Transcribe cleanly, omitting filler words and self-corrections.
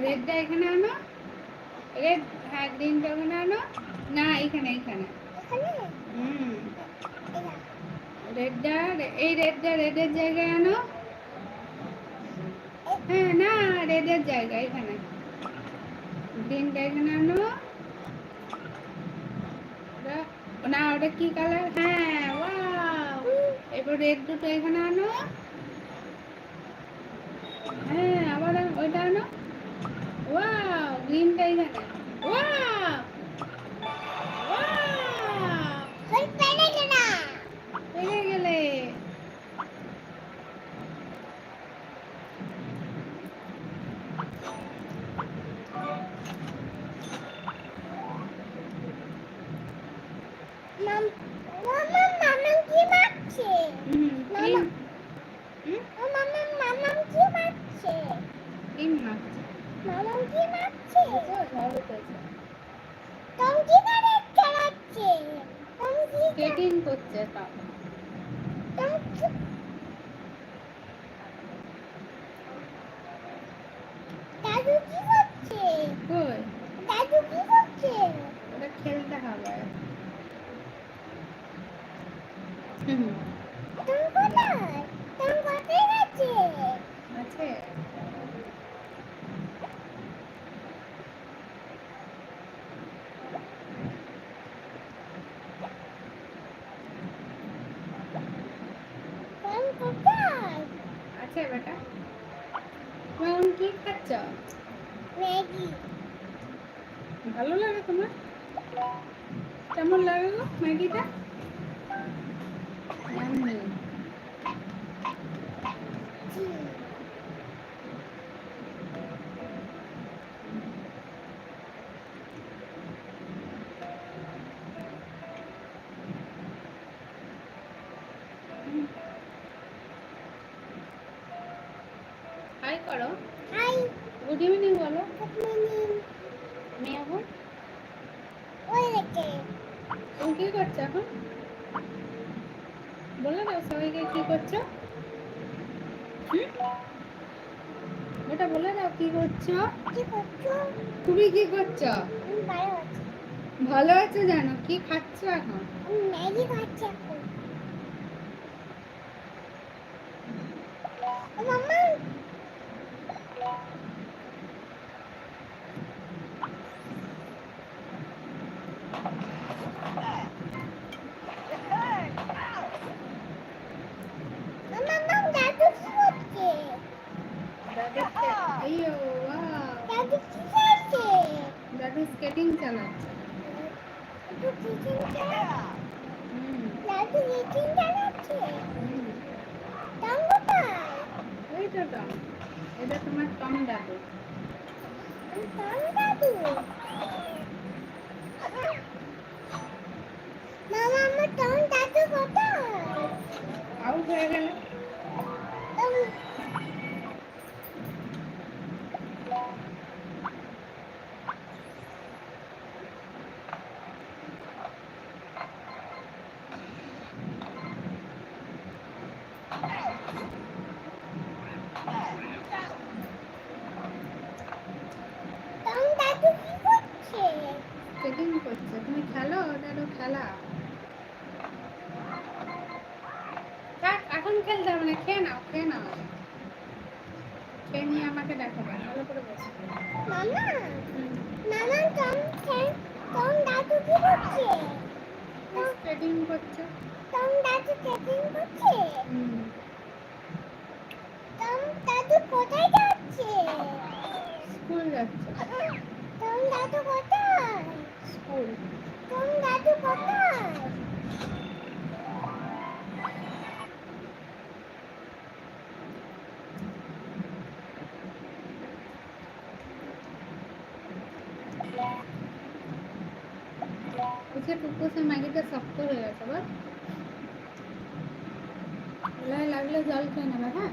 রেডটা এখানে আনো, রেড, হ্যাঁ গ্রিনটা ওখানে আনো, না এখানে এখানে, রেডটা, এই রেডটা রেডের জায়গায় আনো, হ্যাঁ না রেডের জায়গায় এখানে, গ্রিনটা এখানে আনো, না ওটা কি কালার, হ্যাঁ ওয়াও, এবার রেড দুটো এখানে আনো, হ্যাঁ আবার ওইটা আনো, ওয়াও গ্রিনটা এখানে, ওয়াও ওয়াও পেরে গেলে। স্কেটিং করছে তাও। দাদু কি করছে? কই দাদু কি করছে? ওটা খেলতে হবে। তুমি কোথায়? তুমি কোথায় গেছে? আছে তুমি কোথায়? আছে বেটা। তুমি এখন কি খাচ্ছ? ম্যাগি। ভালো লাগে তোমার? কেমন লাগে গো ম্যাগিটা? ইয়াম্মি। হাই করো, হাই। গুড ইভিনিং বলো। Good morning. আমি এখন, ওই দেখে। তুমি কি করছো এখন? বলে দাও সবাইকে কি করছো। ওটা বলে দাও কি করছো। কি করছো? তুমি কি করছো? আমি ভালো আছি। ভালো আছো জানো, কি খাচ্ছ এখন? আমি ম্যাগি খাচ্ছি এখন। ও মাম্মা। মাম্মা দাদু কি করছে? আইয়ো ওয়াও, দাদু কি করছে? দাদু স্কেটিং চালাচ্ছে। দাদু কিচেন চালাচ্ছে। হুম দাদু কিচেন চালাচ্ছে। হুম, টম কোথায়? এই তো টম, এটা তোমার টম দাদু। টম দাদু। মামা আমার টম দাদু কোথায়? আউট হয়ে গেল। টম দাদু কি করছে? স্কেটিং করছে, তুমি খেলো, ওটা তো খেলা। থাক এখন খেলতে হবে না, খেয়ে নাও খেয়ে নাও, খেয়ে নিয়ে আমাকে দেখাবে ভালো করে বসে। মামা মামা টম দাদু কি করছে? স্কেটিং করছে। টম দাদু ট্রেকিং করছে? হুম, টম দাদু কোথায় যাচ্ছে? স্কুল যাচ্ছে। টম দাদু কোথায়? স্কুল। টম দাদু কোথায়? उसे टुकु से मैगीটা শক্ত হয়ে গেছে বল, গলায় লাগলে জল খেয়ে নেবে, হ্যাঁ।